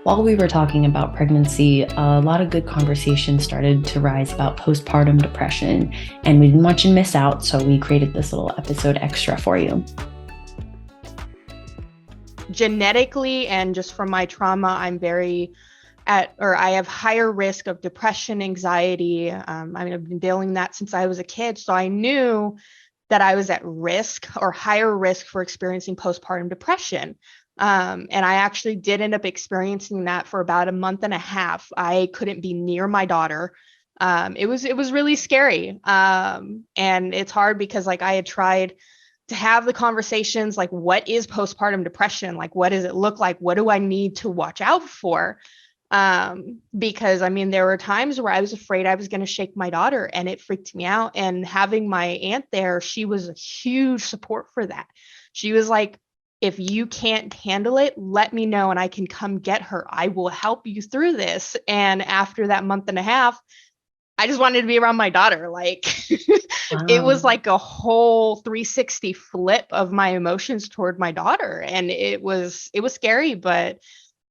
while we were talking about pregnancy, a lot of good conversation started to rise about postpartum depression, and we didn't want you to miss out, so we created this little episode extra for you. Genetically and just from my trauma, I have higher risk of depression, anxiety. I've been dealing with that since I was a kid. So I knew that I was at risk or higher risk for experiencing postpartum depression. And I actually did end up experiencing that for about a month and a half. I couldn't be near my daughter. It was really scary. And it's hard because like I had tried to have the conversations like, what is postpartum depression? Like, what does it look like? What do I need to watch out for? Because there were times where I was afraid I was going to shake my daughter and it freaked me out. And having my aunt there, she was a huge support for that. She was like, if you can't handle it, let me know and I can come get her. I will help you through this. And after that month and a half, I just wanted to be around my daughter. Like it was like a whole 360 flip of my emotions toward my daughter. And it was scary, but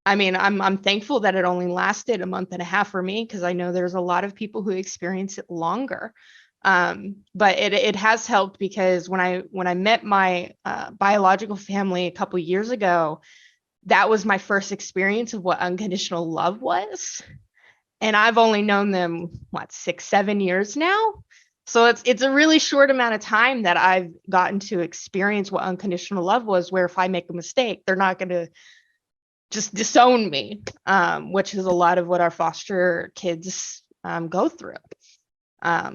I'm thankful that it only lasted a month and a half for me because I know there's a lot of people who experience it longer. But it has helped because when I met my biological family a couple years ago, that was my first experience of what unconditional love was. And I've only known them, 6-7 years now. So it's a really short amount of time that I've gotten to experience what unconditional love was, where if I make a mistake, they're not going to just disown me, which is a lot of what our foster kids go through.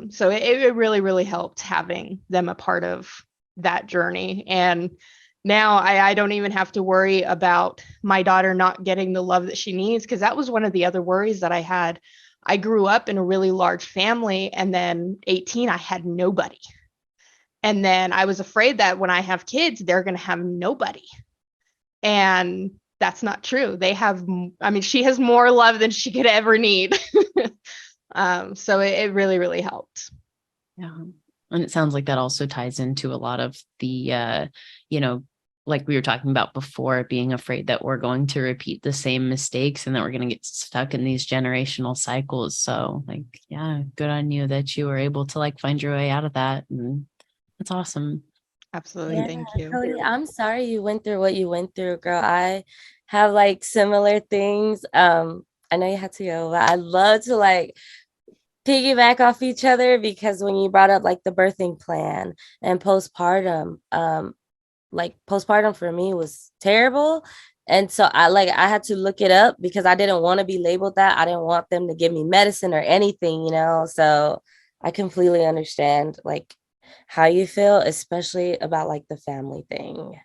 So it really, really helped having them a part of that journey. And now I don't even have to worry about my daughter not getting the love that she needs, because that was one of the other worries that I had. I grew up in a really large family, and then 18, I had nobody. And then I was afraid that when I have kids, they're going to have nobody. And that's not true. She has more love than she could ever need. So it really, really helped. Yeah. And it sounds like that also ties into a lot of the, like we were talking about before, being afraid that we're going to repeat the same mistakes and that we're going to get stuck in these generational cycles. So good on you that you were able to find your way out of that. And that's awesome. Absolutely. Yeah, Thank you. Cody, I'm sorry you went through what you went through, girl. I have similar things. I know you had to go, but I love to piggyback off each other because when you brought up the birthing plan and postpartum, postpartum for me was terrible. And so I had to look it up because I didn't want to be labeled that. I didn't want them to give me medicine or anything, So I completely understand how you feel, especially about the family thing.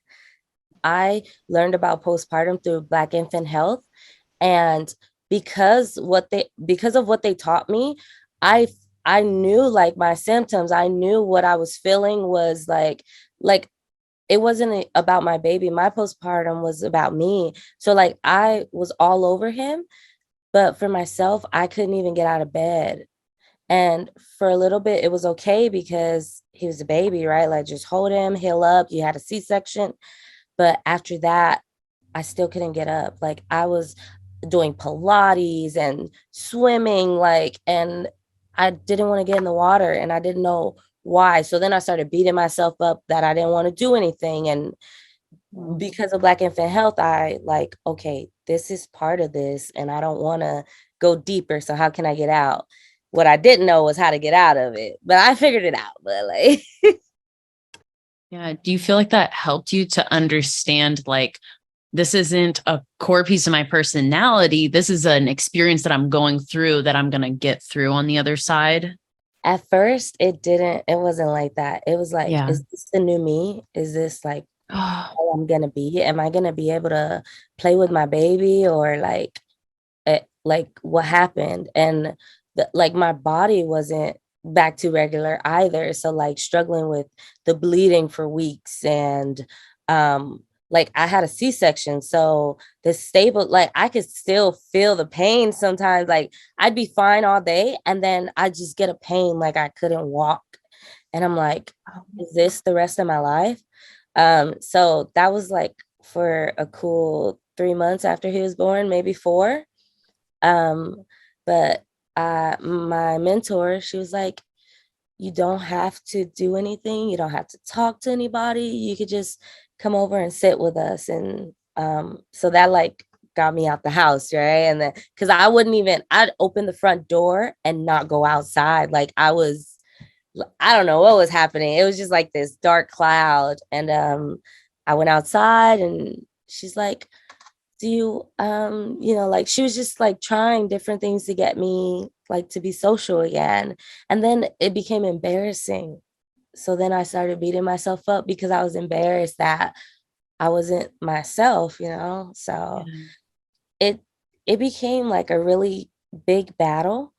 I learned about postpartum through Black Infant Health, and because of what they taught me, I knew my symptoms. I knew what I was feeling was like it wasn't about my baby. My postpartum was about me. So I was all over him, but for myself, I couldn't even get out of bed. And for a little bit, it was okay because he was a baby, right? Just hold him, heal up. You had a C-section. But after that, I still couldn't get up. I was doing Pilates and swimming, and I didn't want to get in the water and I didn't know why. So then I started beating myself up that I didn't want to do anything. And because of Black Infant Health, I okay, this is part of this and I don't want to go deeper. So how can I get out? What I didn't know was how to get out of it, but I figured it out. But yeah. Do you feel like that helped you to understand this isn't a core piece of my personality? This is an experience that I'm going through that I'm going to get through on the other side? At first, it wasn't like that. It was is this the new me? Is this how I'm going to be? Am I going to be able to play with my baby or what happened? And my body wasn't back to regular either. So struggling with the bleeding for weeks and I had a C-section, so the stable, I could still feel the pain sometimes. I'd be fine all day and then I just get a pain I couldn't walk. And I'm is this the rest of my life? So that was for a cool 3 months after he was born, maybe 4. But my mentor, she was like, you don't have to do anything. You don't have to talk to anybody. You could just come over and sit with us. And so that like got me out the house, right? And then because I'd open the front door and not go outside. Like I don't know what was happening. It was just like this dark cloud. And I went outside and she's like, do you like she was just like trying different things to get me like to be social again. And then it became embarrassing. So then I started beating myself up because I was embarrassed that I wasn't myself, So it became like a really big battle,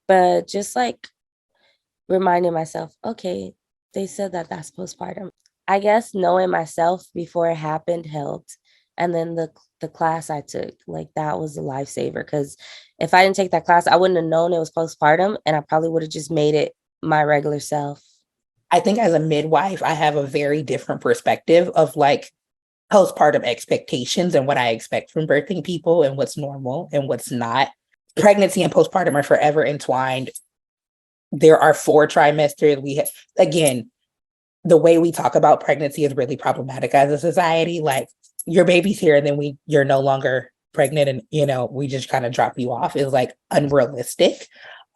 but just like reminding myself, okay, they said that that's postpartum. I guess knowing myself before it happened helped. And then the class I took, like that was a lifesaver, because if I didn't take that class, I wouldn't have known it was postpartum, and I probably would have just made it my regular self. I think as a midwife, I have a very different perspective of like postpartum expectations and what I expect from birthing people and what's normal and what's not. Pregnancy and postpartum are forever entwined. There are 4 trimesters. Again, the way we talk about pregnancy is really problematic as a society. Like your baby's here and then you're no longer pregnant and, we just kind of drop you off is like unrealistic.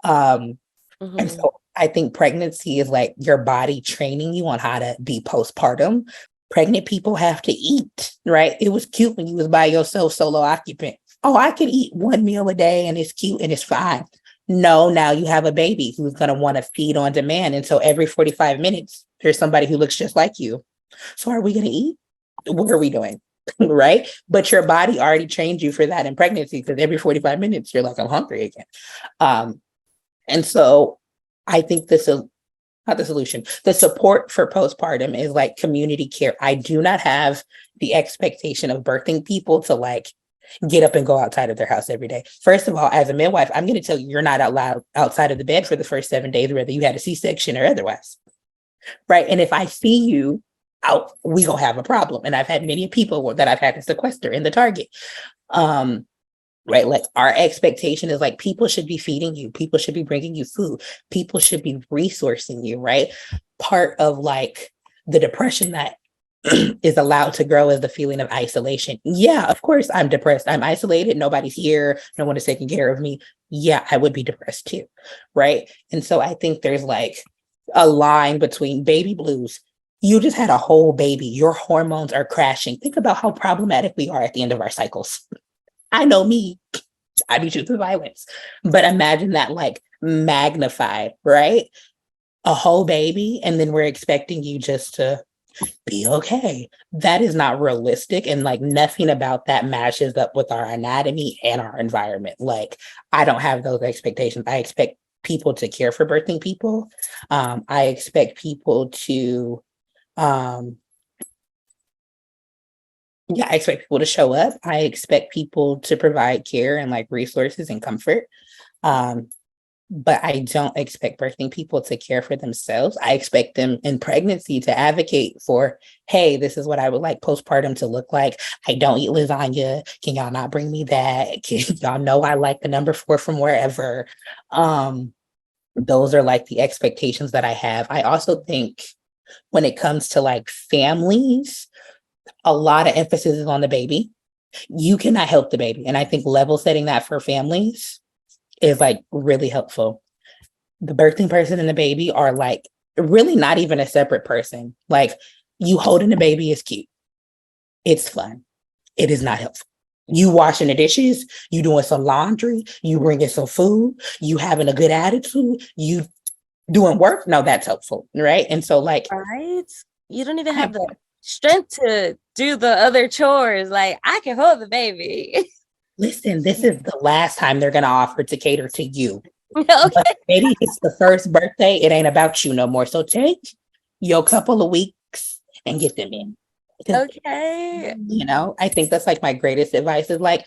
And so I think pregnancy is like your body training you on how to be postpartum. Pregnant people have to eat, right? It was cute when you was by yourself, solo occupant. Oh, I can eat 1 meal a day and it's cute and it's fine. No, now you have a baby who's going to want to feed on demand. And so every 45 minutes, there's somebody who looks just like you. So are we going to eat? What are we doing? Right? But your body already trained you for that in pregnancy, because every 45 minutes, you're like, I'm hungry again. And so I think the support for postpartum is like community care. I do not have the expectation of birthing people to like get up and go outside of their house every day. First of all, as a midwife, I'm going to tell you, you're not allowed outside of the bed for the first 7 days, whether you had a C-section or otherwise. Right. And if I see you out, we gonna have a problem. And I've had many people that I've had to sequester in the Target. Right. Like our expectation is like people should be feeding you. People should be bringing you food. People should be resourcing you. Right. Part of like the depression that is allowed to grow is the feeling of isolation. Yeah, of course I'm depressed. I'm isolated. Nobody's here. No one is taking care of me. Yeah, I would be depressed too. Right. And so I think there's like a line between baby blues. You just had a whole baby. Your hormones are crashing. Think about how problematic we are at the end of our cycles. I know me. I be choosing violence. But imagine that like magnified, right? A whole baby, and then we're expecting you just to be okay. That is not realistic. And like nothing about that matches up with our anatomy and our environment. Like I don't have those expectations. I expect people to care for birthing people. I expect people to I expect people to show up. I expect people to provide care and like resources and comfort. But I don't expect birthing people to care for themselves. I expect them in pregnancy to advocate for, hey, this is what I would like postpartum to look like. I don't eat lasagna. Can y'all not bring me that? Can y'all know I like the number 4 from wherever? Those are like the expectations that I have. I also think when it comes to like families, a lot of emphasis is on the baby. You cannot help the baby. And I think level setting that for families is like really helpful. The birthing person and the baby are like really not even a separate person. Like you holding the baby is cute. It's fun. It is not helpful. You washing the dishes, you doing some laundry, you bringing some food, you having a good attitude, you doing work. No, that's helpful. Right. And so like, right. You don't even have the strength to do the other chores. Like I can hold the baby. Listen, this is the last time they're going to offer to cater to you. Okay. But maybe it's the first birthday. It ain't about you no more. So take your couple of weeks and get them in. Okay. I think that's like my greatest advice is like,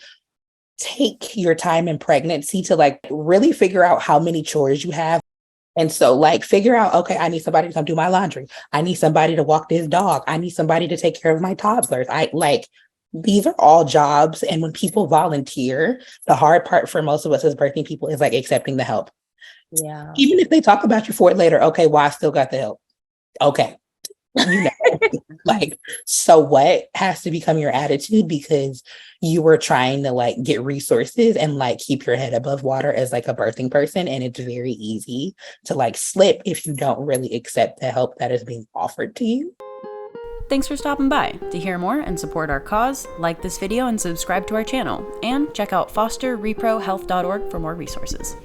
take your time in pregnancy to like really figure out how many chores you have. And so like figure out, okay, I need somebody to come do my laundry. I need somebody to walk this dog. I need somebody to take care of my toddlers. I like these are all jobs. And when people volunteer, the hard part for most of us as birthing people is like accepting the help. Yeah. Even if they talk about you for it later, okay, well, I still got the help. Okay. You know, like, so what has to become your attitude, because you were trying to like get resources and like keep your head above water as like a birthing person. And it's very easy to like slip if you don't really accept the help that is being offered to you. Thanks for stopping by. To hear more and support our cause, like this video and subscribe to our channel, and check out fosterreprohealth.org for more resources.